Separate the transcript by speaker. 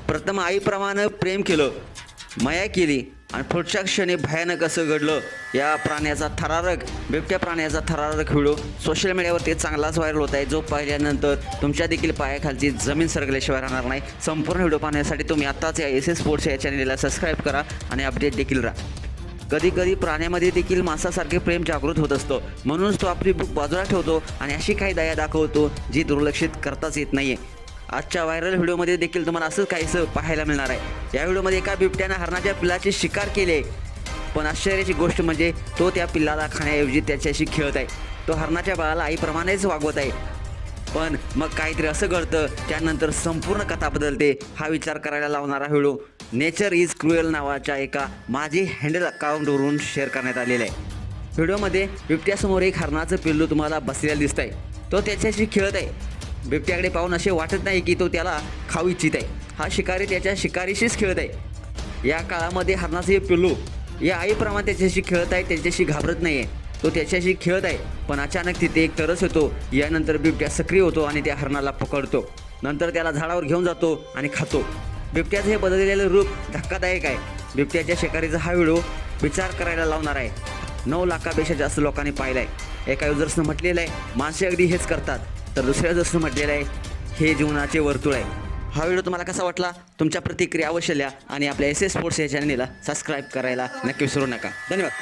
Speaker 1: प्रथम आईप्रमाणे प्रेम केलं, माया केली आणि पुढच्या क्षणी भयानक असं घडलं. या प्राण्याचा थरारक, बिबट्या प्राण्याचा थरारक व्हिडिओ सोशल मीडियावरती चांगलाच व्हायरल होत आहे, जो पाहिल्यानंतर तुमच्या देखील पायाखालची जमीन सरकल्याशिवाय राहणार नाही. संपूर्ण व्हिडिओ पाहण्यासाठी तुम्ही आत्ताच या एस एस स्पोर्ट्स या चॅनलला सबस्क्राईब करा आणि अपडेट देखील राहा. कधीकधी प्राण्यामध्ये देखील माणसासारखे प्रेम जागृत होत असतं, म्हणूनच तो आपली भूक बाजूला ठेवतो आणि अशी काही दया दाखवतो जी दुर्लक्षित करताच येत नाही आहे. आजच्या व्हायरल व्हिडिओमध्ये देखील तुम्हाला असंच काहीसं पाहायला मिळणार आहे. या व्हिडिओमध्ये एका बिबट्यानं हरणाच्या पिल्लाची शिकार केली आहे, पण आश्चर्याची गोष्ट म्हणजे तो त्या पिल्लाला खाण्याऐवजी त्याच्याशी खेळत आहे. तो हरणाच्या बाळाला आईप्रमाणेच वागवत आहे. पण मग काहीतरी असं घडतं, त्यानंतर संपूर्ण कथा बदलते. हा विचार करायला लावणारा व्हिडिओ नेचर इज क्रुएल नावाच्या एका माझी हँडल अकाउंटवरून शेअर करण्यात आलेला आहे. व्हिडिओमध्ये बिबट्यासमोर एक हरणाचं पिल्लू तुम्हाला बसलेलं दिसत आहे. तो त्याच्याशी खेळत आहे. बिबट्याकडे पाहून असे वाटत नाही की तो त्याला खाऊ इच्छित आहे. हा शिकारी त्याच्या शिकारीशीच खेळत आहे. या काळामध्ये हरणाचं हे पिल्लू या आईप्रमाणे त्याच्याशी खेळत आहे, त्याच्याशी घाबरत नाही आहे. तो त्याच्याशी खेळत आहे, पण अचानक तिथे एक तरस येतो. यानंतर बिबट्या सक्रिय होतो आणि त्या हरणाला पकडतो. नंतर त्याला झाडावर घेऊन जातो आणि खातो. बिबट्याचं हे बदललेलं रूप धक्कादायक आहे. बिबट्याच्या शिकारीचा हा व्हिडिओ विचार करायला लावणार आहे. 9 लाखापेक्षा जास्त लोकांनी पाहिला आहे. एका युजर्सनं म्हटलेलं आहे, माणसे अगदी हेच करतात. तर दुसऱ्या युजर्सनं म्हटलेलं आहे, हे जीवनाचे वर्तुळ आहे. हा व्हिडिओ तुम्हाला कसा वाटला? तुमच्या प्रतिक्रिया अवश्य लिहा आणि आपल्या एस एस स्पोर्ट्स या चॅनलला सबस्क्राईब करायला नक्की विसरू नका. धन्यवाद.